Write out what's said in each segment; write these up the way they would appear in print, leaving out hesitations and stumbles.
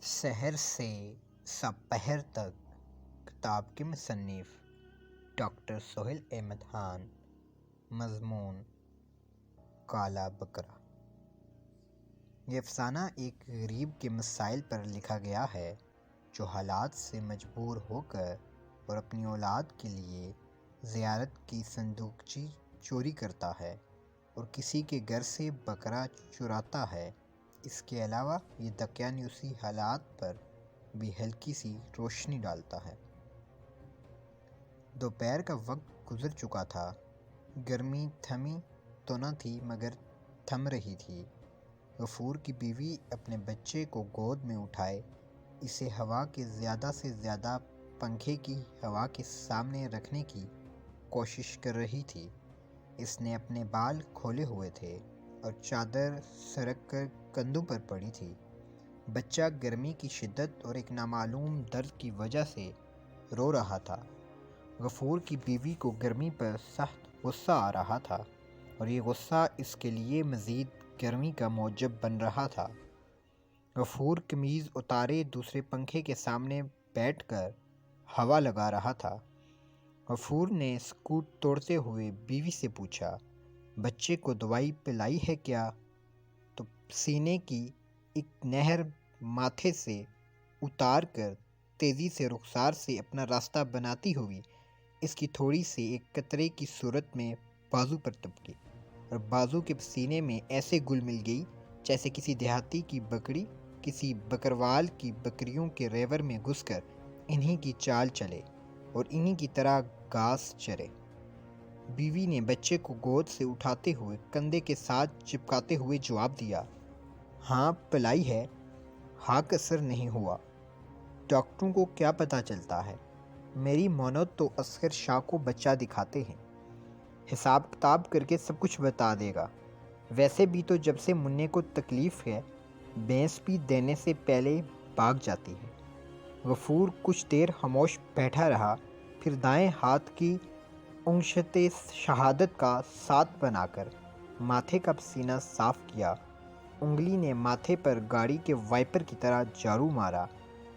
سحر سے سپہر تک کتاب کے مصنف ڈاکٹر سہیل احمد خان۔ مضمون: کالا بکرا۔ یہ افسانہ ایک غریب کے مسائل پر لکھا گیا ہے جو حالات سے مجبور ہو کر اور اپنی اولاد کے لیے زیارت کی صندوقچی چوری کرتا ہے اور کسی کے گھر سے بکرا چراتا ہے۔ اس کے علاوہ یہ دقیانوسی حالات پر بھی ہلکی سی روشنی ڈالتا ہے۔ دوپہر کا وقت گزر چکا تھا۔ گرمی تھمی تو نہ تھی مگر تھم رہی تھی۔ غفور کی بیوی اپنے بچے کو گود میں اٹھائے اسے ہوا کے زیادہ سے زیادہ پنکھے کی ہوا کے سامنے رکھنے کی کوشش کر رہی تھی۔ اس نے اپنے بال کھولے ہوئے تھے اور چادر سرک کر کندھوں پر پڑی تھی۔ بچہ گرمی کی شدت اور ایک نامعلوم درد کی وجہ سے رو رہا تھا۔ غفور کی بیوی کو گرمی پر سخت غصہ آ رہا تھا اور یہ غصہ اس کے لیے مزید گرمی کا موجب بن رہا تھا۔ غفور قمیض اتارے دوسرے پنکھے کے سامنے بیٹھ کر ہوا لگا رہا تھا۔ غفور نے سکوت توڑتے ہوئے بیوی سے پوچھا، بچے کو دوائی پلائی ہے کیا؟ تو سینے کی ایک نہر ماتھے سے اتار کر تیزی سے رخسار سے اپنا راستہ بناتی ہوئی اس کی تھوڑی سی ایک قطرے کی صورت میں بازو پر ٹپکی اور بازو کے سینے میں ایسے گل مل گئی جیسے کسی دیہاتی کی بکری کسی بکروال کی بکریوں کے ریور میں گھس کر انہی کی چال چلے اور انہی کی طرح گھاس چرے۔ بیوی نے بچے کو گود سے اٹھاتے ہوئے کندھے کے ساتھ چپکاتے ہوئے جواب دیا، ہاں پلائی ہے، ہاک اثر نہیں ہوا۔ ڈاکٹروں کو کیا پتہ چلتا ہے؟ میری مونت تو اصغر شاہ کو بچہ دکھاتے ہیں، حساب کتاب کر کے سب کچھ بتا دے گا۔ ویسے بھی تو جب سے منّے کو تکلیف ہے بھینس بھی دینے سے پہلے بھاگ جاتی ہے۔ غفور کچھ دیر خاموش بیٹھا رہا، پھر دائیں ہاتھ کی انگشت شہادت کا 7 بنا کر ماتھے کا پسینہ صاف کیا۔ انگلی نے ماتھے پر گاڑی کے وائپر کی طرح جھاڑو مارا،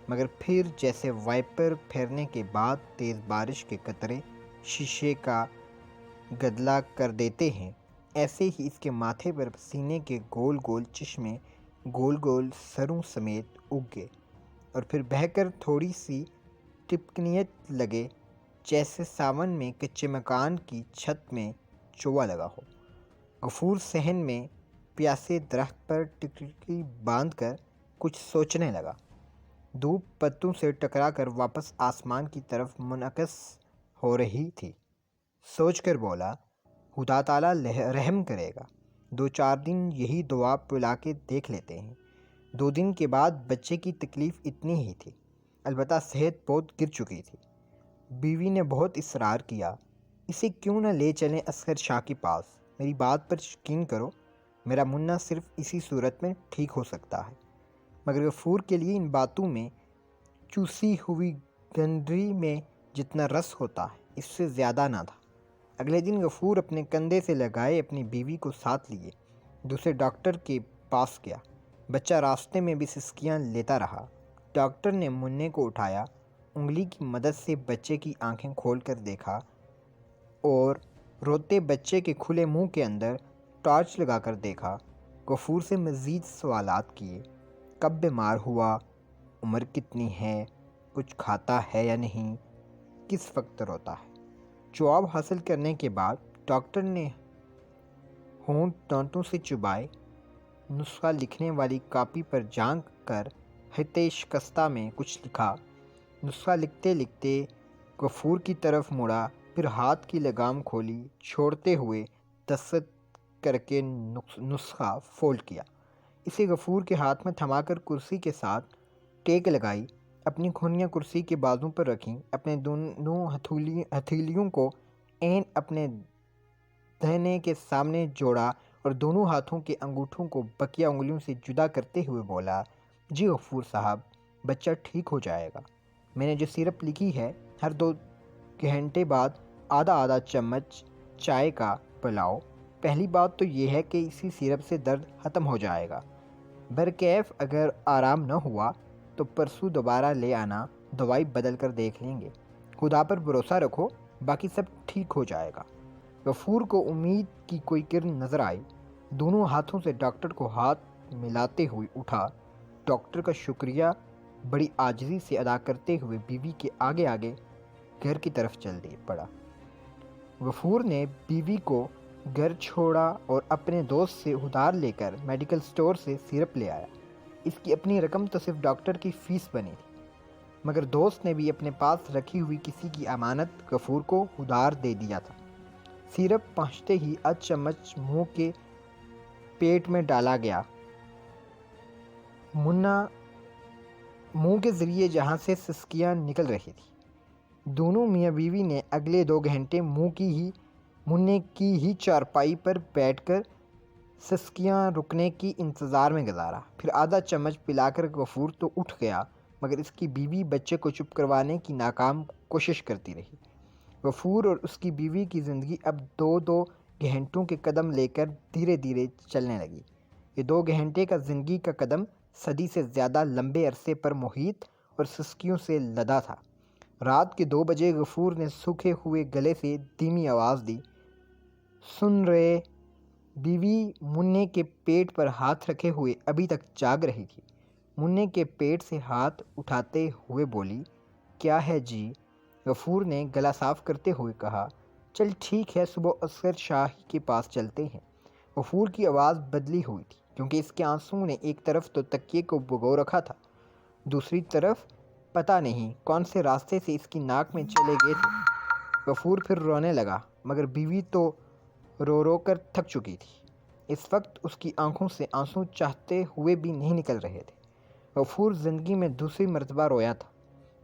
مگر پھر جیسے وائپر پھیرنے کے بعد تیز بارش کے قطرے شیشے کا گدلا کر دیتے ہیں، ایسے ہی اس کے ماتھے پر پسینے کے گول گول چشمے گول گول سروں سمیت اگ گئے اور پھر بہہ کر تھوڑی سی ٹپکنیت لگے جیسے ساون میں کچے مکان کی چھت میں چوہا لگا ہو۔ غفور صحن میں پیاسے درخت پر ٹکٹکی باندھ کر کچھ سوچنے لگا۔ دھوپ پتوں سے ٹکرا کر واپس آسمان کی طرف منعکس ہو رہی تھی۔ سوچ کر بولا، خدا تعالیٰ رحم کرے گا، 2-4 دن یہی دوا پلا کے دیکھ لیتے ہیں۔ 2 دن کے بعد بچے کی تکلیف اتنی ہی تھی، البتہ صحت بہت گر چکی تھی۔ بیوی نے بہت اصرار کیا، اسے کیوں نہ لے چلیں اصغر شاہ کے پاس؟ میری بات پر یقین کرو، میرا منا صرف اسی صورت میں ٹھیک ہو سکتا ہے۔ مگر غفور کے لیے ان باتوں میں چوسی ہوئی گنڈری میں جتنا رس ہوتا ہے اس سے زیادہ نہ تھا۔ اگلے دن غفور اپنے کندھے سے لگائے اپنی بیوی کو ساتھ لیے دوسرے ڈاکٹر کے پاس گیا۔ بچہ راستے میں بھی سسکیاں لیتا رہا۔ ڈاکٹر نے منّے کو اٹھایا، انگلی کی مدد سے بچے کی آنکھیں کھول کر دیکھا اور روتے بچے کے کھلے منہ کے اندر ٹارچ لگا کر دیکھا۔ غفور سے مزید سوالات کیے، کب بیمار ہوا، عمر کتنی ہے، کچھ کھاتا ہے یا نہیں، کس وقت روتا ہے۔ جواب حاصل کرنے کے بعد ڈاکٹر نے ہونٹ دانتوں سے چبائے، نسخہ لکھنے والی کاپی پر جھانک کر خط شکستہ میں کچھ لکھا۔ نسخہ لکھتے لکھتے غفور کی طرف مڑا، پھر ہاتھ کی لگام کھولی چھوڑتے ہوئے دستخط کر کے نسخہ فولڈ کیا۔ اسے غفور کے ہاتھ میں تھما کر کرسی کے ساتھ ٹیک لگائی، اپنی کھوئیاں کرسی کے بازو پر رکھیں، اپنے دونوں ہتھیلیوں کو عین اپنے دہنے کے سامنے جوڑا اور دونوں ہاتھوں کے انگوٹھوں کو بقیہ انگلیوں سے جدا کرتے ہوئے بولا، جی غفور صاحب، بچہ ٹھیک ہو جائے گا۔ میں نے جو سیرپ لکھی ہے ہر 2 گھنٹے بعد آدھا چمچ چائے کا پلاؤ۔ پہلی بات تو یہ ہے کہ اسی سیرپ سے درد ختم ہو جائے گا۔ برکیف اگر آرام نہ ہوا تو پرسوں دوبارہ لے آنا، دوائی بدل کر دیکھ لیں گے۔ خدا پر بھروسہ رکھو، باقی سب ٹھیک ہو جائے گا۔ غفور کو امید کی کوئی کرن نظر آئی۔ دونوں ہاتھوں سے ڈاکٹر کو ہاتھ ملاتے ہوئے اٹھا۔ ڈاکٹر کا شکریہ بڑی عاجزی سے ادا کرتے ہوئے بیوی کے آگے آگے گھر کی طرف چل پڑا۔ غفور نے بیوی کو گھر چھوڑا اور اپنے دوست سے ادھار لے کر میڈیکل سٹور سے سیرپ لے آیا۔ اس کی اپنی رقم تو صرف ڈاکٹر کی فیس بنی تھی، مگر دوست نے بھی اپنے پاس رکھی ہوئی کسی کی امانت غفور کو ادھار دے دیا تھا۔ سیرپ پہنچتے ہی آدھ چمچ منہ کے پیٹ میں ڈالا گیا۔ منہ کے ذریعے جہاں سے سسکیاں نکل رہی تھی۔ دونوں میاں بیوی نے اگلے 2 گھنٹے منہ کی ہی چارپائی پر بیٹھ کر سسکیاں رکنے کی انتظار میں گزارا۔ پھر آدھا چمچ پلا کر غفور تو اٹھ گیا، مگر اس کی بیوی بچے کو چپ کروانے کی ناکام کوشش کرتی رہی۔ غفور اور اس کی بیوی کی زندگی اب 2 گھنٹوں کے قدم لے کر دھیرے دھیرے چلنے لگی۔ یہ 2 گھنٹے کا زندگی کا قدم صدی سے زیادہ لمبے عرصے پر محیط اور سسکیوں سے لدا تھا۔ رات کے 2 بجے غفور نے سوکھے ہوئے گلے سے دھیمی آواز دی، سن رہے؟ بیوی منّے کے پیٹ پر ہاتھ رکھے ہوئے ابھی تک جاگ رہی تھی۔ منّے کے پیٹ سے ہاتھ اٹھاتے ہوئے بولی، کیا ہے جی؟ غفور نے گلا صاف کرتے ہوئے کہا، چل ٹھیک ہے، صبح اصغر شاہ کے پاس چلتے ہیں۔ غفور کی آواز بدلی ہوئی تھی، کیونکہ اس کے آنسوں نے ایک طرف تو تکیے کو بھگو رکھا تھا، دوسری طرف پتہ نہیں کون سے راستے سے اس کی ناک میں چلے گئے تھے۔ غفور پھر رونے لگا، مگر بیوی تو رو رو کر تھک چکی تھی۔ اس وقت اس کی آنکھوں سے آنسو چاہتے ہوئے بھی نہیں نکل رہے تھے۔ غفور زندگی میں دوسری مرتبہ رویا تھا،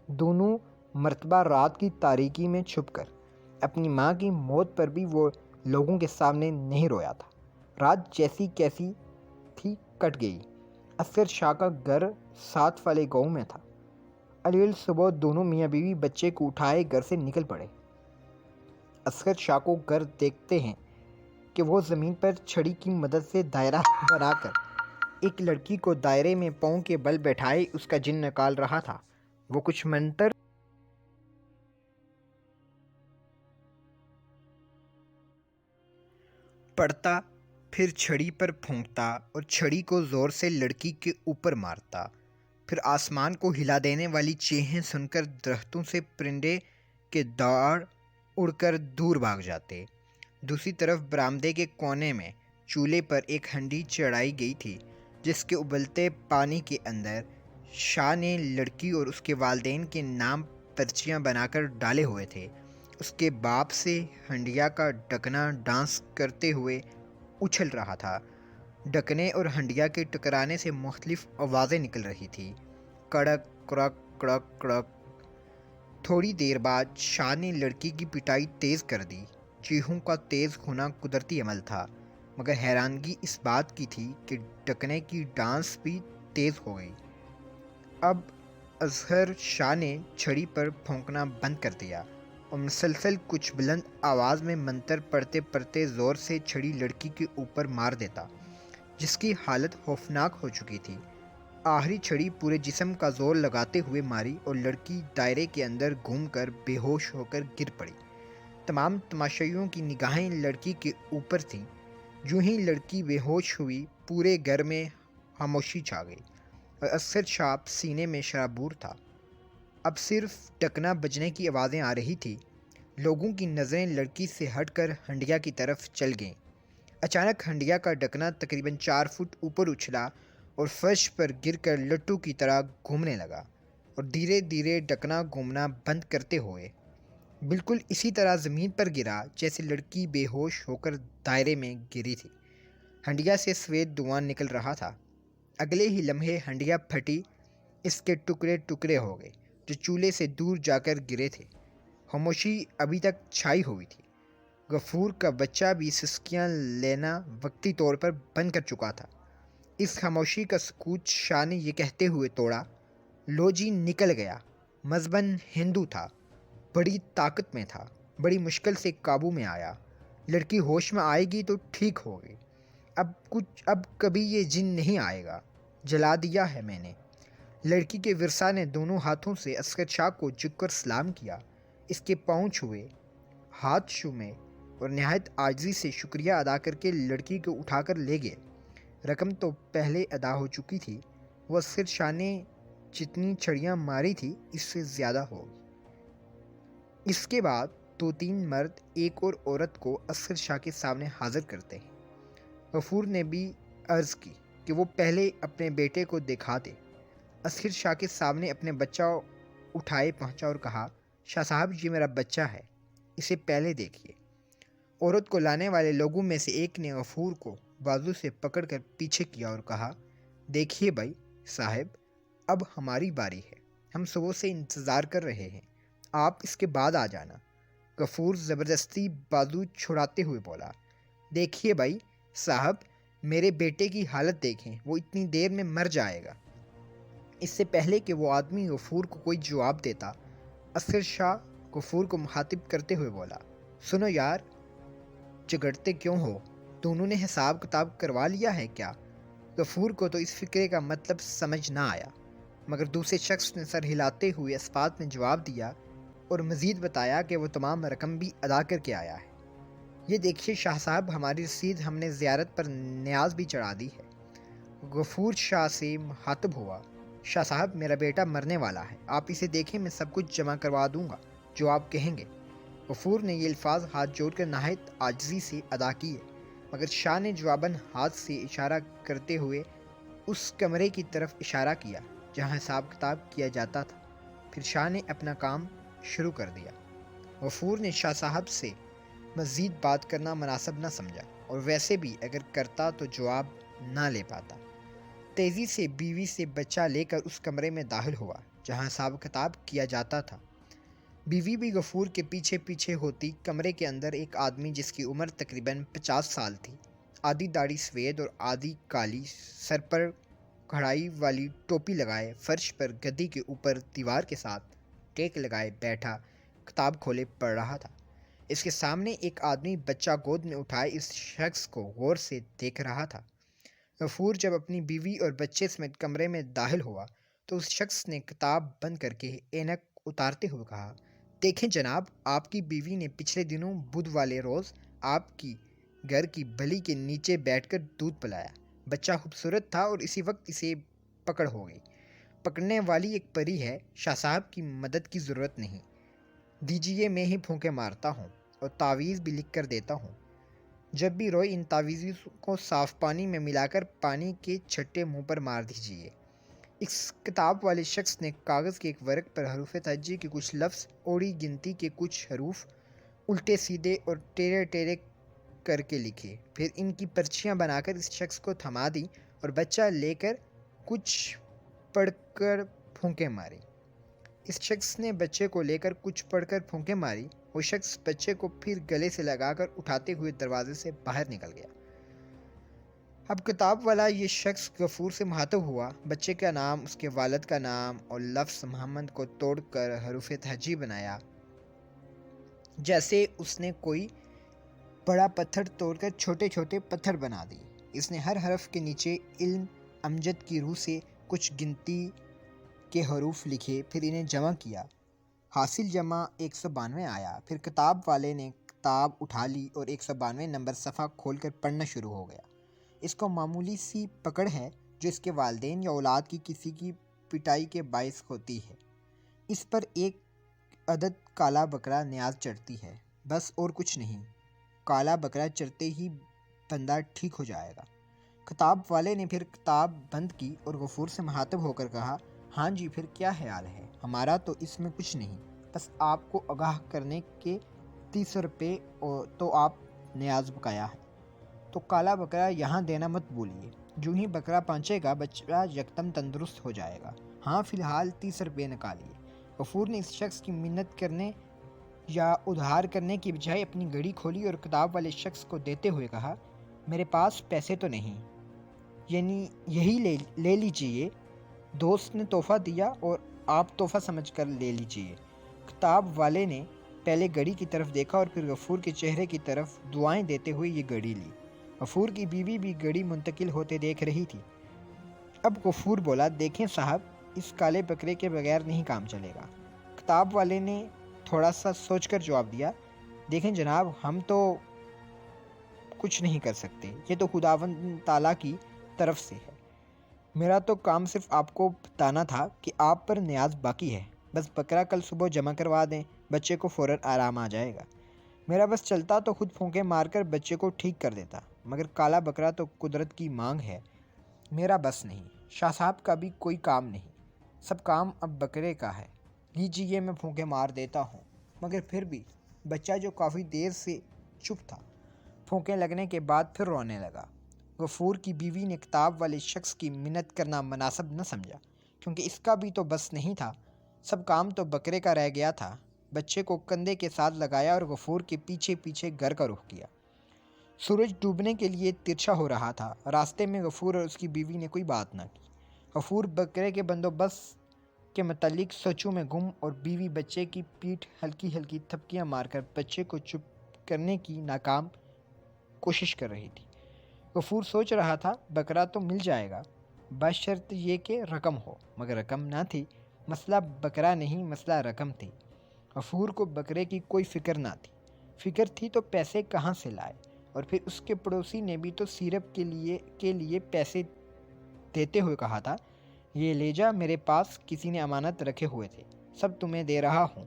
دونوں مرتبہ رات کی تاریکی میں چھپ کر۔ اپنی ماں کی موت پر بھی وہ لوگوں کے سامنے نہیں رویا تھا۔ رات جیسی کیسی تھی کٹ گئی۔ اصغر شاہ کا گھر ساتھ والے گاؤں میں تھا۔ الویل صبح دونوں میاں بیوی بچے کو اٹھائے گھر سے نکل پڑے۔ اصغر شاہ کو گھر دیکھتے ہیں کہ وہ زمین پر چھڑی کی مدد سے دائرہ بنا کر ایک لڑکی کو دائرے میں پاؤں کے بل بیٹھائے اس کا جن نکال رہا تھا۔ وہ کچھ منتر پڑھتا، پھر چھڑی پر پھونکتا اور چھڑی کو زور سے لڑکی کے اوپر مارتا۔ پھر آسمان کو ہلا دینے والی چیخیں سن کر درختوں سے پرندے کے دوڑ اڑ کر دور بھاگ جاتے۔ دوسری طرف برآمدے کے کونے میں چولہے پر ایک ہنڈی چڑھائی گئی تھی، جس کے ابلتے پانی کے اندر شاہ نے لڑکی اور اس کے والدین کے نام پرچیاں بنا کر ڈالے ہوئے تھے۔ اس کے باپ سے ہنڈیا کا ڈھکنا ڈانس کرتے ہوئے اچھل رہا تھا۔ ڈھکنے اور ہنڈیا کے ٹکرانے سے مختلف آوازیں نکل رہی تھیں، کڑک کڑک کڑک کڑک۔ تھوڑی دیر بعد شاہ نے لڑکی کی پٹائی تیز کر دی۔ چیخوں کا تیز ہونا قدرتی عمل تھا، مگر حیرانگی اس بات کی تھی کہ ڈھکنے کی ڈانس بھی تیز ہو گئی۔ اب اصغر شاہ نے چھڑی پر پھونکنا بند کر دیا اور مسلسل کچھ بلند آواز میں منتر پڑھتے پڑھتے زور سے چھڑی لڑکی کے اوپر مار دیتا، جس کی حالت خوفناک ہو چکی تھی۔ آخری چھڑی پورے جسم کا زور لگاتے ہوئے ماری اور لڑکی دائرے کے اندر گھوم کر بے ہوش ہو کر گر پڑی۔ تمام تماشائیوں کی نگاہیں لڑکی کے اوپر تھیں۔ جو ہی لڑکی بے ہوش ہوئی، پورے گھر میں خاموشی چھا گئی اور اصغر شاہ سینے میں شرابور تھا۔ اب صرف ڈھکنا بجنے کی آوازیں آ رہی تھیں۔ لوگوں کی نظریں لڑکی سے ہٹ کر ہنڈیا کی طرف چل گئیں۔ اچانک ہنڈیا کا ڈھکنا تقریباً 4 فٹ اوپر اچھلا اور فرش پر گر کر لٹو کی طرح گھومنے لگا اور دھیرے دھیرے ڈھکنا گھومنا بند کرتے ہوئے بالکل اسی طرح زمین پر گرا جیسے لڑکی بے ہوش ہو کر دائرے میں گری تھی۔ ہنڈیا سے سفید دھواں نکل رہا تھا۔ اگلے ہی لمحے ہنڈیا پھٹی، اس کے ٹکڑے ٹکڑے ہو گئے جو چولہے سے دور جا کر گرے تھے۔ خاموشی ابھی تک چھائی ہوئی تھی۔ غفور کا بچہ بھی سسکیاں لینا وقتی طور پر بند کر چکا تھا۔ اس خاموشی کا سکوت شاہ نے یہ کہتے ہوئے توڑا، لو جی نکل گیا۔ مذہباً ہندو تھا، بڑی طاقت میں تھا، بڑی مشکل سے قابو میں آیا۔ لڑکی ہوش میں آئے گی تو ٹھیک ہوگی۔ اب کبھی یہ جن نہیں آئے گا، جلا دیا ہے میں نے۔ لڑکی کے ورثا نے دونوں ہاتھوں سے اصغر شاہ کو جھک کر سلام کیا، اس کے پاؤں چھوئے، ہاتھ چومے اور نہایت عاجزی سے شکریہ ادا کر کے لڑکی کو اٹھا کر لے گئے۔ رقم تو پہلے ادا ہو چکی تھی، وہ اصغر شاہ نے جتنی چھڑیاں ماری تھی اس سے زیادہ ہوگی۔ اس کے بعد 2-3 مرد ایک اور عورت کو اصغر شاہ کے سامنے حاضر کرتے ہیں۔ غفور نے بھی عرض کی کہ وہ پہلے اپنے بیٹے کو دکھا دے۔ اصغر شاہ کے سامنے اپنے بچہ اٹھائے پہنچا اور کہا، شاہ صاحب یہ میرا بچہ ہے، اسے پہلے دیکھیے۔ عورت کو لانے والے لوگوں میں سے ایک نے غفور کو بازو سے پکڑ کر پیچھے کیا اور کہا، دیکھیے بھائی صاحب، اب ہماری باری ہے، ہم صبح سے انتظار کر رہے ہیں، آپ اس کے بعد آ جانا۔ غفور زبردستی بازو چھڑاتے ہوئے بولا، دیکھیے بھائی صاحب، میرے بیٹے کی حالت دیکھیں، وہ اتنی دیر میں مر جائے گا۔ اس سے پہلے کہ وہ آدمی غفور کو کوئی جواب دیتا، اصغر شاہ غفور کو مخاطب کرتے ہوئے بولا، سنو یار، جھگڑتے کیوں ہو؟ دونوں نے حساب کتاب کروا لیا ہے کیا؟ غفور کو تو اس فکرے کا مطلب سمجھ نہ آیا، مگر دوسرے شخص نے سر ہلاتے ہوئے اسپات میں جواب دیا اور مزید بتایا کہ وہ تمام رقم بھی ادا کر کے آیا ہے۔ یہ دیکھیے شاہ صاحب، ہماری رسید ہم نے زیارت پر نیاز بھی چڑھا دی ہے۔ غفور شاہ سے مخاطب ہوا، شاہ صاحب میرا بیٹا مرنے والا ہے، آپ اسے دیکھیں، میں سب کچھ جمع کروا دوں گا جو آپ کہیں گے۔ غفور نے یہ الفاظ ہاتھ جوڑ کر نہایت عاجزی سے ادا کیے، مگر شاہ نے جواباً ہاتھ سے اشارہ کرتے ہوئے اس کمرے کی طرف اشارہ کیا جہاں حساب کتاب کیا جاتا تھا۔ پھر شاہ نے اپنا کام شروع کر دیا۔ غفور نے شاہ صاحب سے مزید بات کرنا مناسب نہ سمجھا، اور ویسے بھی اگر کرتا تو جواب نہ لے پاتا۔ تیزی سے بیوی سے بچہ لے کر اس کمرے میں داخل ہوا جہاں حساب کتاب کیا جاتا تھا۔ بیوی بھی غفور کے پیچھے پیچھے ہوتی۔ کمرے کے اندر ایک آدمی جس کی عمر تقریباً 50 سال تھی، آدھی داڑھی سفید اور آدھی کالی، سر پر کڑھائی والی ٹوپی لگائے، فرش پر گدی کے اوپر دیوار کے ساتھ ٹیک لگائے بیٹھا کتاب کھولے پڑھ رہا تھا۔ اس کے سامنے ایک آدمی بچہ گود میں اٹھائے اس شخص کو غور سے دیکھ رہا تھا۔ غفور جب اپنی بیوی اور بچے سمیت کمرے میں داخل ہوا تو اس شخص نے کتاب بند کر کے اینک اتارتے ہوئے کہا، دیکھیں جناب، آپ کی بیوی نے پچھلے دنوں بدھ والے روز آپ کی گھر کی بلی کے نیچے بیٹھ کر دودھ پلایا۔ بچہ خوبصورت تھا اور اسی وقت اسے پکڑ ہو گئی۔ پکڑنے والی ایک پری ہے، شاہ صاحب کی مدد کی ضرورت نہیں، دیجیے میں ہی پھونکے مارتا ہوں اور تعویذ بھی لکھ کر دیتا ہوں۔ جب بھی روئے ان تعویذوں کو صاف پانی میں ملا کر پانی کے چھٹے منہ پر مار دیجیے۔ اس کتاب والے شخص نے کاغذ کے ایک ورق پر حروف تہجی کے کچھ لفظ، اوڑی گنتی کے کچھ حروف الٹے سیدھے اور ٹیڑے ٹیڑے کر کے لکھے، پھر ان کی پرچیاں بنا کر اس شخص کو تھما دی اور بچہ لے کر کچھ پڑھ کر پھونکے ماری۔ اس شخص نے بچے کو لے کر کچھ پڑھ کر پھونکے ماری۔ وہ شخص بچے کو پھر گلے سے لگا کر اٹھاتے ہوئے دروازے سے باہر نکل گیا۔ اب کتاب والا یہ شخص غفور سے مخاطب ہوا، بچے کا نام، اس کے والد کا نام اور لفظ محمد کو توڑ کر حروف تہجی بنایا، جیسے اس نے کوئی بڑا پتھر توڑ کر چھوٹے چھوٹے پتھر بنا دیے۔ اس نے ہر حرف کے نیچے علم امجد کی روح سے کچھ گنتی کے حروف لکھے، پھر انہیں جمع کیا، حاصل جمع 192 آیا۔ پھر کتاب والے نے کتاب اٹھا لی اور 192 نمبر صفحہ کھول کر پڑھنا شروع ہو گیا۔ اس کو معمولی سی پکڑ ہے جو اس کے والدین یا اولاد کی کسی کی پٹائی کے باعث ہوتی ہے۔ اس پر ایک عدد کالا بکرا نیاز چڑھتی ہے، بس اور کچھ نہیں۔ کالا بکرا چرتے ہی بندہ ٹھیک ہو جائے گا۔ کتاب والے نے پھر کتاب بند کی اور غفور سے مخاطب ہو کر کہا، ہاں جی پھر کیا خیال ہے؟ ہمارا تو اس میں کچھ نہیں، بس آپ کو آگاہ کرنے کے 30 روپے تو آپ نیاز بقایا ہے۔ تو کالا بکرا یہاں دینا مت بھولیے، جو ہی بکرا پہنچے گا بچہ یکدم تندرست ہو جائے گا۔ ہاں فی الحال 30 روپے نکالیے۔ غفور نے اس شخص کی منت کرنے یا ادھار کرنے کی بجائے اپنی گھڑی کھولی اور کتاب والے شخص کو دیتے ہوئے کہا، میرے پاس پیسے تو نہیں، یعنی یہی لے لیجیے، دوست نے تحفہ دیا اور آپ تحفہ سمجھ کر لے لیجیے۔ کتاب والے نے پہلے گھڑی کی طرف دیکھا اور پھر غفور کے چہرے کی طرف دعائیں دیتے ہوئے یہ گھڑی لی۔ غفور کی بیوی بھی گھڑی منتقل ہوتے دیکھ رہی تھی۔ اب غفور بولا، دیکھیں صاحب، اس کالے بکرے کے بغیر نہیں کام چلے گا۔ کتاب والے نے تھوڑا سا سوچ کر جواب دیا، دیکھیں جناب، ہم تو کچھ نہیں کر سکتے، یہ تو خداوند تعالیٰ کی طرف سے ہے۔ میرا تو کام صرف آپ کو بتانا تھا کہ آپ پر نیاز باقی ہے، بس بکرا کل صبح جمع کروا دیں، بچے کو فوراً آرام آ جائے گا۔ میرا بس چلتا تو خود پھونکے مار کر بچے کو ٹھیک کر دیتا، مگر کالا بکرا تو قدرت کی مانگ ہے، میرا بس نہیں۔ شاہ صاحب کا بھی کوئی کام نہیں، سب کام اب بکرے کا ہے۔ لیجیے میں پھونکے مار دیتا ہوں۔ مگر پھر بھی بچہ جو کافی دیر سے چپ تھا، پھونکے لگنے کے بعد پھر رونے لگا۔ غفور کی بیوی نے کتاب والے شخص کی منت کرنا مناسب نہ سمجھا، کیونکہ اس کا بھی تو بس نہیں تھا، سب کام تو بکرے کا رہ گیا تھا۔ بچے کو کندھے کے ساتھ لگایا اور غفور کے پیچھے پیچھے گھر کا رخ کیا۔ سورج ڈوبنے کے لیے ترچھا ہو رہا تھا۔ راستے میں غفور اور اس کی بیوی نے کوئی بات نہ کی۔ غفور بکرے کے بندوبست کے متعلق سوچوں میں گم اور بیوی بچے کی پیٹھ ہلکی ہلکی تھپکیاں مار کر بچے کو چپ کرنے کی ناکام کوشش کر رہی تھی۔ غفور سوچ رہا تھا، بکرا تو مل جائے گا، بشرط یہ کہ رقم ہو، مگر رقم نہ تھی۔ مسئلہ بکرا نہیں، مسئلہ رقم تھی۔ غفور کو بکرے کی کوئی فکر نہ تھی، فکر تھی تو پیسے کہاں سے لائے، اور پھر اس کے پڑوسی نے بھی تو سیرپ کے لیے پیسے دیتے ہوئے کہا تھا، یہ لے جا، میرے پاس کسی نے امانت رکھے ہوئے تھے، سب تمہیں دے رہا ہوں۔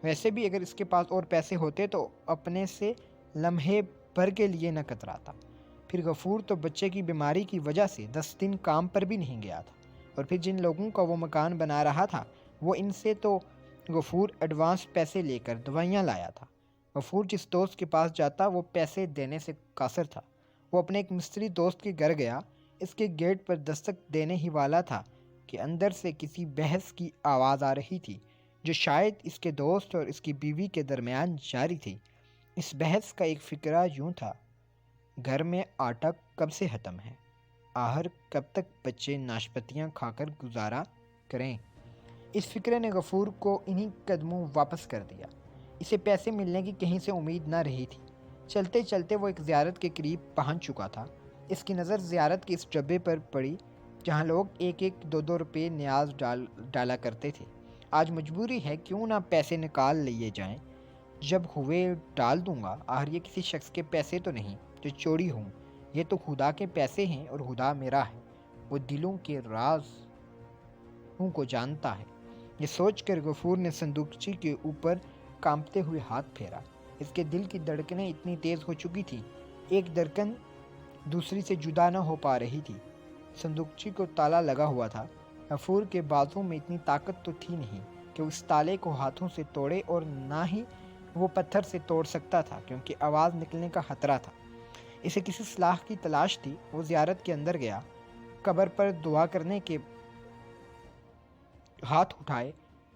ویسے بھی اگر اس کے پاس اور پیسے ہوتے تو اپنے سے لمحے بھر کے لیے نہ کتراتا۔ پھر غفور تو بچے کی بیماری کی وجہ سے 10 دن کام پر بھی نہیں گیا تھا، اور پھر جن لوگوں کا وہ مکان بنا رہا تھا، وہ ان سے تو غفور ایڈوانس پیسے لے کر دوائیاں لایا تھا۔ غفور جس دوست کے پاس جاتا وہ پیسے دینے سے قاصر تھا۔ وہ اپنے ایک مستری دوست کے گھر گیا، اس کے گیٹ پر دستک دینے ہی والا تھا کہ اندر سے کسی بحث کی آواز آ رہی تھی، جو شاید اس کے دوست اور اس کی بیوی کے درمیان جاری تھی۔ اس بحث کا ایک فقرہ یوں تھا، گھر میں آٹا کب سے ختم ہے، آخر کب تک بچے ناشپتیاں کھا کر گزارا کریں۔ اس فقرے نے غفور کو انہی قدموں واپس کر دیا۔ اسے پیسے ملنے کی کہیں سے امید نہ رہی تھی۔ چلتے چلتے وہ ایک زیارت کے قریب پہنچ چکا تھا۔ اس کی نظر زیارت کے اس ڈبے پر پڑی جہاں لوگ 1-2 روپے نیاز ڈالا کرتے تھے۔ آج مجبوری ہے، کیوں نہ پیسے نکال لیے جائیں، جب ہوئے ڈال دوں گا، آخر یہ کسی شخص کے پیسے تو نہیں جو چوری ہوں، یہ تو خدا کے پیسے ہیں اور خدا میرا ہے، وہ دلوں کے رازوں کو جانتا ہے۔ یہ سوچ کر غفور نے صندوقچی کے اوپر کانپتے ہوئے ہاتھ پھیرا۔ اس کے دل کی دھڑکنیں اتنی تیز ہو چکی تھیں، ایک دھڑکن دوسری سے جدا نہ ہو پا رہی تھی۔ صندوقچی کو تالا لگا ہوا تھا۔ غفور کے بازوں میں اتنی طاقت تو تھی نہیں کہ وہ اس تالے کو ہاتھوں سے توڑے، اور نہ ہی وہ پتھر سے توڑ سکتا تھا، کیونکہ آواز نکلنے کا خطرہ تھا۔ اسے کسی سلاح کی تلاش تھی۔ وہ زیارت کے اندر گیا، قبر پر دعا کرنے کے ہاتھ اٹھائے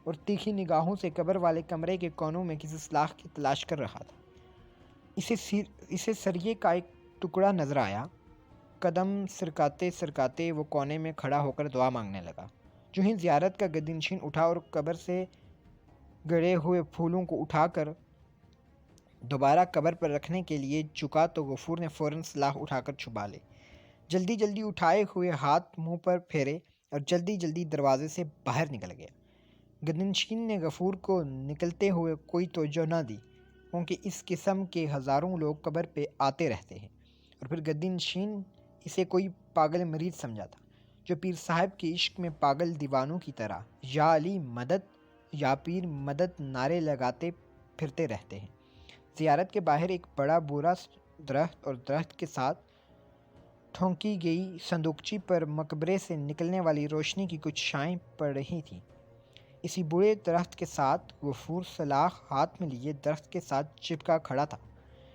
اور تیکھی نگاہوں سے قبر والے کمرے کے کونوں میں کسی سلاح کی تلاش کر رہا تھا۔ اسے سریے کا ایک ٹکڑا نظر آیا۔ قدم سرکاتے سرکاتے وہ کونے میں کھڑا ہو کر دعا مانگنے لگا۔ جو ہی زیارت کا گدنشین اٹھا اور قبر سے گڑے ہوئے پھولوں کو اٹھا کر دوبارہ قبر پر رکھنے کے لیے جھکا تو غفور نے فوراً سلاح اٹھا کر چھپا لی۔ جلدی جلدی اٹھائے ہوئے ہاتھ منہ پر پھیرے اور جلدی جلدی دروازے سے باہر نکل گیا۔ گدنشین نے غفور کو نکلتے ہوئے کوئی توجہ نہ دی، کیونکہ اس قسم کے ہزاروں لوگ قبر پہ آتے رہتے ہیں، اور پھر گدنشین اسے کوئی پاگل مریض سمجھا تھا، جو پیر صاحب کے عشق میں پاگل دیوانوں کی طرح یا علی مدد یا پیر مدد نعرے لگاتے پھرتے رہتے ہیں۔ زیارت کے باہر ایک بڑا برا درخت اور درخت کے ساتھ ٹھونکی گئی صندوقچی پر مقبرے سے نکلنے والی روشنی کی کچھ شعائیں پڑ رہی تھیں۔ اسی بڑے درخت کے ساتھ غفور سلاخ ہاتھ میں لیے درخت کے ساتھ چپکا کھڑا تھا۔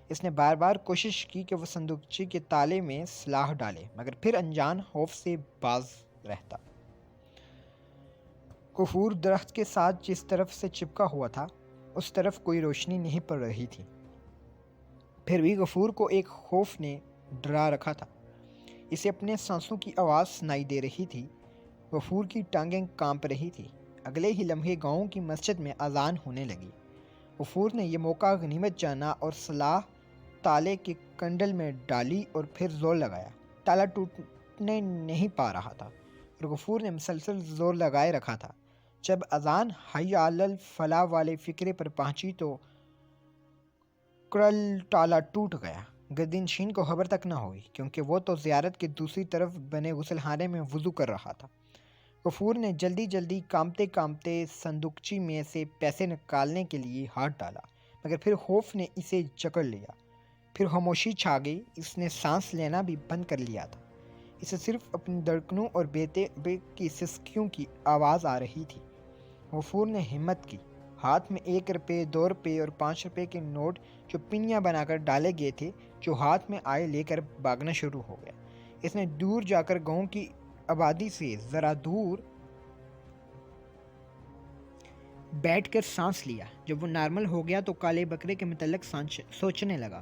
اس نے بار بار کوشش کی کہ وہ صندوقچی کے تالے میں سلاح ڈالے، مگر پھر انجان خوف سے باز رہتا۔ غفور درخت کے ساتھ جس طرف سے چپکا ہوا تھا، اس طرف کوئی روشنی نہیں پڑ رہی تھی۔ پھر بھی غفور کو ایک خوف نے ڈرا رکھا تھا۔ اسے اپنے سانسوں کی آواز سنائی دے رہی تھی۔ غفور کی ٹانگیں کانپ رہی تھی۔ اگلے ہی لمحے گاؤں کی مسجد میں اذان ہونے لگی۔ غفور نے یہ موقع غنیمت جانا اور سلاح تالے کے کنڈل میں ڈالی اور پھر زور لگایا۔ تالا ٹوٹنے نہیں پا رہا تھا۔ اور غفور نے مسلسل زور لگائے رکھا تھا۔ جب اذان حی علی الفلاح والے فقرے پر پہنچی تو کرل ٹالا ٹوٹ گیا۔ گردنشین کو خبر تک نہ ہوئی، کیونکہ وہ تو زیارت کے دوسری طرف بنے غسل خانے میں وضو کر رہا تھا۔ غفور نے جلدی جلدی کانپتے کانپتے صندوقچی میں سے پیسے نکالنے کے لیے ہاتھ ڈالا، مگر پھر خوف نے اسے جکڑ لیا۔ پھر خاموشی چھا گئی۔ اس نے سانس لینا بھی بند کر لیا تھا۔ اسے صرف اپنی دھڑکنوں اور بیٹے کی سسکیوں کی آواز آ رہی تھی۔ غفور نے ہمت کی۔ ہاتھ میں 1 روپے، 2 روپے اور 5 روپے کے نوٹ جو پنیاں بنا کر ڈالے گئے تھے جو ہاتھ میں آئے لے کر بھاگنا شروع ہو گیا۔ اس نے دور جا کر گاؤں کی آبادی سے ذرا دور بیٹھ کر سانس لیا۔ جب وہ نارمل ہو گیا تو کالے بکرے کے متعلق سوچنے لگا۔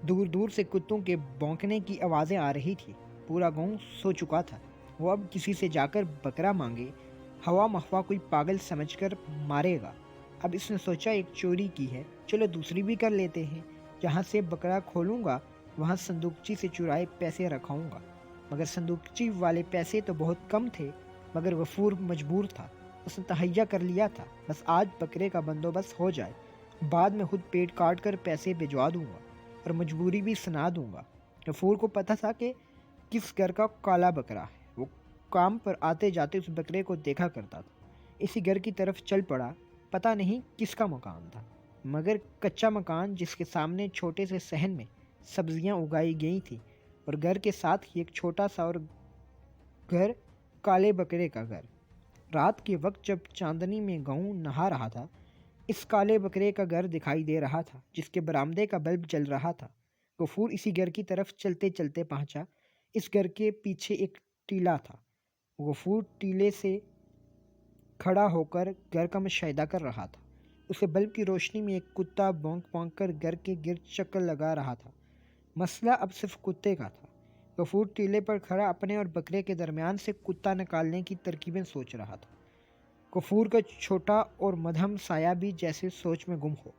دور دور سے کتوں کے بھونکنے کی آوازیں آ رہی تھی۔ پورا گاؤں سو چکا تھا۔ وہ اب کسی سے جا کر بکرا مانگے، ہوا مخوا کوئی پاگل سمجھ کر مارے گا۔ اب اس نے سوچا ایک چوری کی ہے، چلو دوسری بھی کر لیتے ہیں۔ جہاں سے بکرا کھولوں گا وہاں صندوقچی سے چرائے پیسے رکھاؤں گا۔ مگر صندوقچی والے پیسے تو بہت کم تھے، مگر غفور مجبور تھا۔ اس نے تہیا کر لیا تھا، بس آج بکرے کا بندوبست ہو جائے، بعد میں خود پیٹ کاٹ کر پیسے بھجوا دوں گا اور مجبوری بھی سنا دوں گا۔ غفور کو پتہ تھا کہ کس گھر کا کالا بکرا ہے۔ وہ کام پر آتے جاتے اس بکرے کو دیکھا کرتا تھا۔ اسی گھر کی طرف چل پڑا۔ پتہ نہیں کس کا مکان تھا، مگر کچا مکان جس کے سامنے چھوٹے سے صحن میں سبزیاں اگائی گئی تھیں، اور گھر کے ساتھ ہی ایک چھوٹا سا اور گھر، کالے بکرے کا گھر۔ رات کے وقت جب چاندنی میں گاؤں نہا رہا تھا، اس کالے بکرے کا گھر دکھائی دے رہا تھا جس کے برآمدے کا بلب جل رہا تھا۔ غفور اسی گھر کی طرف چلتے چلتے پہنچا۔ اس گھر کے پیچھے ایک ٹیلا تھا۔ غفور ٹیلے سے کھڑا ہو کر گھر کا مشاہدہ کر رہا تھا۔ اسے بلب کی روشنی میں ایک کتا بھونک بھونک کر گھر کے گرد چکر لگا رہا تھا۔ مسئلہ اب صرف کتے کا تھا۔ غفور ٹیلے پر کھڑا اپنے اور بکرے کے درمیان سے کتا نکالنے کی ترکیبیں سوچ رہا تھا۔ غفور کا چھوٹا اور مدھم سایہ بھی جیسے سوچ میں گم ہو۔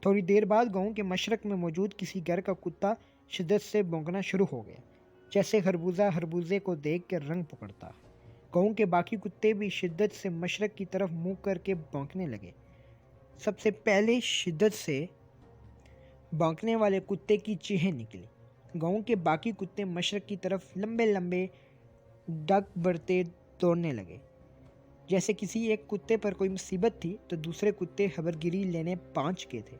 تھوڑی دیر بعد گاؤں کے مشرق میں موجود کسی گھر کا کتا شدت سے بھونکنا شروع ہو گیا، جیسے خربوزے کو دیکھ کر رنگ پکڑتا ہے۔ گاؤں کے باقی کتے بھی شدت سے مشرق کی طرف منہ کر کے بھونکنے لگے۔ سب سے پہلے شدت سے بھونکنے والے کتے کی چیخیں نکلی۔ گاؤں کے باقی کتے مشرق کی طرف لمبے لمبے ڈگ بڑھتے دوڑنے لگے۔ جیسے کسی ایک کتے پر کوئی مصیبت تھی تو دوسرے کتے خبرگیری لینے پہنچ گئے تھے۔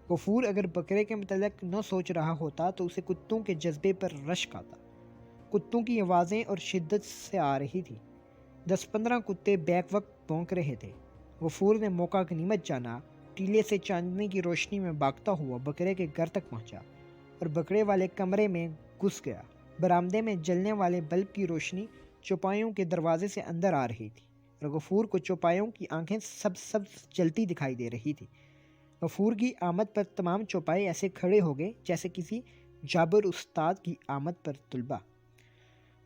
غفور اگر بکرے کے متعلق نہ سوچ رہا ہوتا تو اسے کتوں کے جذبے پر رشک آتا۔ کتوں کی آوازیں اور شدت سے آ رہی تھی۔ 10-15 کتے بیک وقت بھونک رہے تھے۔ غفور نے موقع غنیمت جانا، ٹیلے سے چاندنی کی روشنی میں بھاگتا ہوا بکرے کے گھر تک پہنچا اور بکرے والے کمرے میں گھس گیا۔ برآمدے میں جلنے والے بلب کی روشنی چوپایوں کے دروازے سے اندر آ رہی تھی، اور غفور کو چوپایوں کی آنکھیں سب جلتی دکھائی دے رہی تھی۔ غفور کی آمد پر تمام چوپائے ایسے کھڑے ہو گئے جیسے کسی جابر استاد کی آمد پر طلباء۔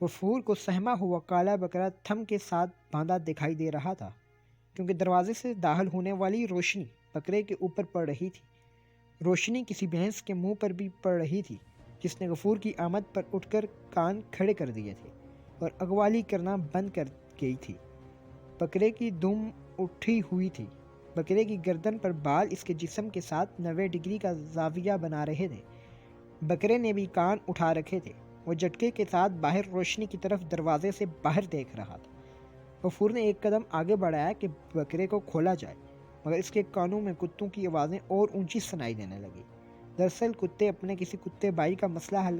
غفور کو سہما ہوا کالا بکرا تھم کے ساتھ باندھا دکھائی دے رہا تھا، کیونکہ دروازے سے داخل ہونے والی روشنی بکرے کے اوپر پڑ رہی تھی۔ روشنی کسی بھینس کے منہ پر بھی پڑ رہی تھی، جس نے غفور کی آمد پر اٹھ کر کان کھڑے کر دیے تھے اور اغوالی کرنا بند کر گئی تھی۔ بکرے کی دم اٹھی ہوئی تھی۔ بکرے کی گردن پر بال اس کے جسم کے ساتھ 90 ڈگری کا زاویہ بنا رہے تھے۔ بکرے نے بھی کان اٹھا رکھے تھے۔ وہ جھٹکے کے ساتھ باہر روشنی کی طرف دروازے سے باہر دیکھ رہا تھا۔ غفور نے ایک قدم آگے بڑھایا کہ بکرے کو کھولا جائے، مگر اس کے کانوں میں کتوں کی آوازیں اور اونچی سنائی دینے لگی۔ دراصل کتے اپنے کسی کتے بھائی کا مسئلہ حل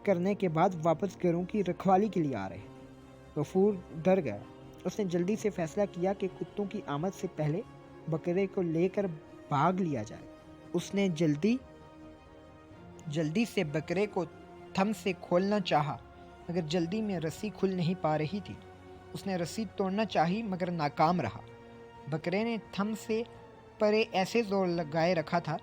کرنے کے بعد واپس گھروں کی رکھوالی کے لیے آ رہے تھے۔ غفور ڈر گیا۔ اس نے جلدی سے فیصلہ کیا کہ کتوں کی آمد سے پہلے بکرے کو لے کر بھاگ لیا جائے۔ اس نے جلدی سے بکرے کو تھم سے کھولنا چاہا، مگر جلدی میں رسی کھل نہیں پا رہی تھی۔ اس نے رسی توڑنا چاہی مگر ناکام رہا۔ بکرے نے تھم سے پرے ایسے زور لگائے رکھا تھا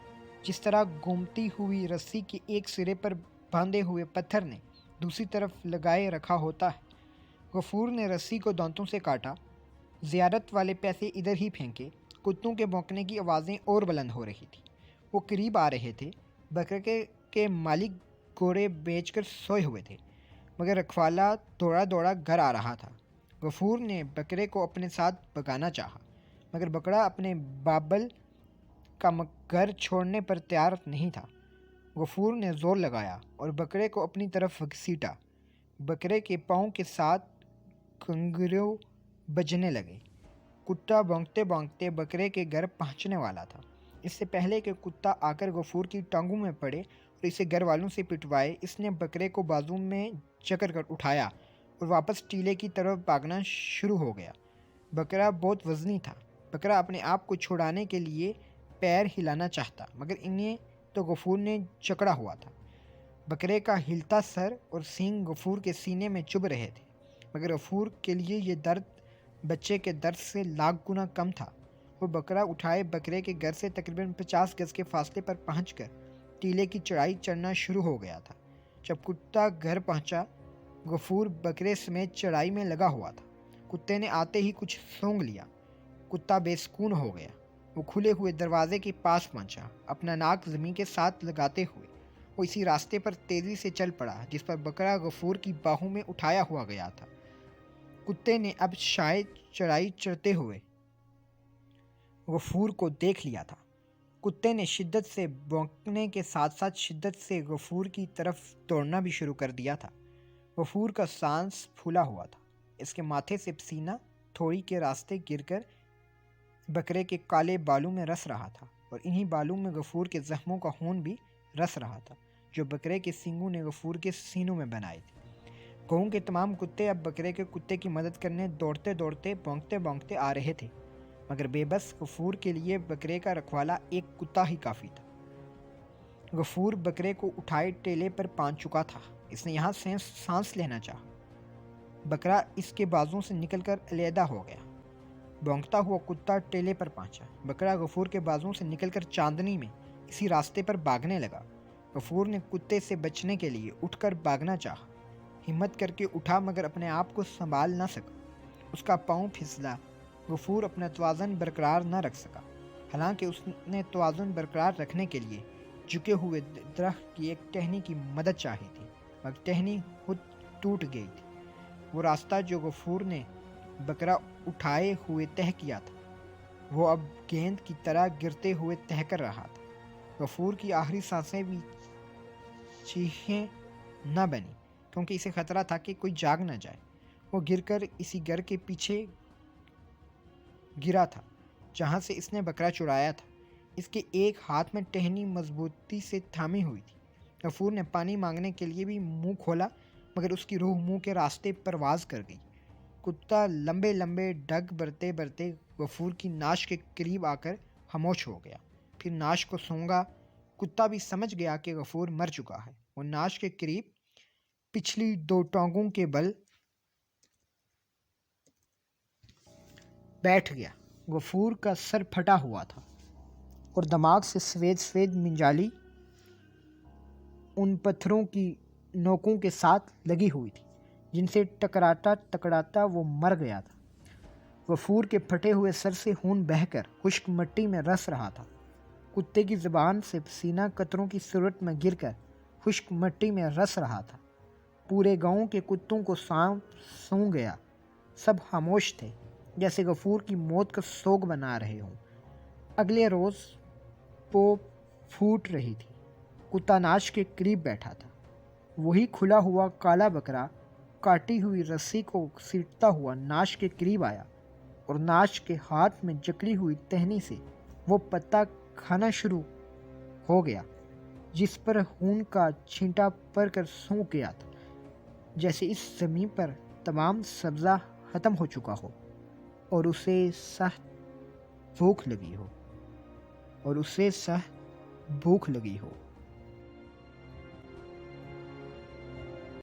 جس طرح گھومتی ہوئی رسی کے ایک سرے پر باندھے ہوئے پتھر نے دوسری طرف لگائے رکھا ہوتا ہے۔ غفور نے رسی کو دانتوں سے کاٹا، زیارت والے پیسے ادھر ہی پھینکے۔ کتوں کے بھونکنے کی آوازیں اور بلند ہو رہی تھی۔ وہ قریب آ رہے تھے۔ بکرے کے مالک گھوڑے بیچ کر سوئے ہوئے تھے، مگر رکھوالا دوڑا گھر آ رہا تھا۔ غفور نے بکرے کو اپنے ساتھ بھگانا چاہا، مگر بکرا اپنے بابل کا گھر چھوڑنے پر تیار نہیں تھا۔ غفور نے زور لگایا اور بکرے کو اپنی طرف گھسیٹا۔ بکرے کے پاؤں کے ساتھ گھنگرو بجنے لگے۔ کتا بھونکتے بھونکتے بکرے کے گھر پہنچنے والا تھا۔ اس سے پہلے کہ کتا آ کر غفور کی ٹانگوں میں پڑے اور اسے گھر والوں سے پٹوائے، اس نے بکرے کو بازو میں جکڑ کر اٹھایا اور واپس ٹیلے کی طرف بھاگنا شروع ہو گیا۔ بکرا بہت وزنی تھا۔ بکرا اپنے آپ کو چھڑانے کے لیے پیر ہلانا چاہتا، مگر انہیں تو غفور نے جکڑا ہوا تھا۔ بکرے کا ہلتا سر اور سینگ غفور کے سینے میں چبھ رہے تھے، مگر غفور کے لیے یہ درد بچے کے درد سے لاکھ گنا کم تھا۔ وہ بکرا اٹھائے بکرے کے گھر سے تقریباً 50 گز کے فاصلے پر پہنچ کر ٹیلے کی چڑھائی چڑھنا شروع ہو گیا تھا۔ جب کتا گھر پہنچا، غفور بکرے سمیت چڑھائی میں لگا ہوا تھا۔ کتے نے آتے ہی کچھ سونگھ لیا۔ کتا بے سکون ہو گیا۔ وہ کھلے ہوئے دروازے کے پاس پہنچا۔ اپنا ناک زمین کے ساتھ لگاتے ہوئے وہ اسی راستے پر تیزی سے چل پڑا جس پر بکرا غفور کی باہوں میں اٹھایا ہوا گیا تھا۔ کتے نے اب شاید چڑھائی چڑھتے ہوئے غفور کو دیکھ لیا تھا۔ کتے نے شدت سے بھونکنے کے ساتھ ساتھ شدت سے غفور کی طرف دوڑنا بھی شروع کر دیا تھا۔ غفور کا سانس پھولا ہوا تھا۔ اس کے ماتھے سے پسینہ تھوڑی کے راستے گر کر بکرے کے کالے بالوں میں رس رہا تھا، اور انہی بالوں میں غفور کے زخموں کا خون بھی رس رہا تھا جو بکرے کے سینگوں نے غفور کے سینوں میں بنائے تھے۔ گاؤں کے تمام کتے اب بکرے کے کتے کی مدد کرنے دوڑتے دوڑتے بھونکتے بھونکتے آ رہے تھے، مگر بے بس غفور کے لیے بکرے کا رکھوالا ایک کتا ہی کافی تھا۔ غفور بکرے کو اٹھائے ٹیلے پر پہنچ چکا تھا۔ اس نے یہاں سے سانس لینا چاہا۔ بکرا اس کے بازوں سے نکل کر علیحدہ ہو گیا۔ بھونکتا ہوا کتا ٹیلے پر پہنچا۔ بکرا غفور کے بازوں سے نکل کر چاندنی میں اسی راستے پر بھاگنے لگا۔ غفور نے کتے سے بچنے کے لیے اٹھ کر بھاگنا چاہا۔ ہمت کر کے اٹھا مگر اپنے آپ کو سنبھال نہ سکا۔ اس کا پاؤں پھسلا۔ غفور اپنا توازن برقرار نہ رکھ سکا۔ حالانکہ اس نے توازن برقرار رکھنے کے لیے جھکے ہوئے درخت کی ایک ٹہنی کی مدد چاہی تھی، مگر ٹہنی خود ٹوٹ گئی تھی۔ وہ راستہ جو غفور نے بکرا اٹھائے ہوئے طے کیا تھا، وہ اب گیند کی طرح گرتے ہوئے طے کر رہا تھا۔ غفور کی آخری سانسیں بھی چیخیں نہ بنی، کیونکہ اسے خطرہ تھا کہ کوئی جاگ نہ جائے۔ وہ گر کر اسی گھر کے پیچھے گرا تھا جہاں سے اس نے بکرا چرایا تھا۔ اس کے ایک ہاتھ میں ٹہنی مضبوطی سے تھامی ہوئی تھی۔ غفور نے پانی مانگنے کے لیے بھی منہ کھولا، مگر اس کی روح منہ کے راستے پرواز کر گئی۔ کتا لمبے لمبے ڈگ بھرتے بھرتے غفور کی ناش کے قریب آ کر خاموش ہو گیا، پھر ناش کو سونگا۔ کتا بھی سمجھ گیا کہ غفور مر چکا ہے۔ وہ ناش کے قریب پچھلی دو ٹانگوں کے بل بیٹھ گیا۔ غفور کا سر پھٹا ہوا تھا اور دماغ سے سفید سفید منجالی ان پتھروں کی نوکوں کے ساتھ لگی ہوئی تھی جن سے ٹکراتا ٹکراتا وہ مر گیا تھا۔ غفور کے پھٹے ہوئے سر سے خون بہہ کر خشک مٹی میں رس رہا تھا۔ کتے کی زبان سے پسینہ قطروں کی صورت میں گر کر خشک مٹی میں رس رہا تھا۔ پورے گاؤں کے کتوں کو سانپ سونگھ گیا۔ سب خاموش تھے، جیسے غفور کی موت کا سوگ بنا رہے ہوں۔ اگلے روز پو پھوٹ رہی تھی۔ کتا ناش کے قریب بیٹھا تھا۔ وہی کھلا ہوا کالا بکرا کاٹی ہوئی رسی کو سیٹتا ہوا ناش کے قریب آیا اور ناش کے ہاتھ میں جکڑی ہوئی ٹہنی سے وہ پتا کھانا شروع ہو گیا جس پر خون کا چھینٹا پڑ کر سوکھ گیا تھا، جیسے اس زمین پر تمام سبزہ ختم ہو چکا ہو اور اسے سخت بھوک لگی ہو۔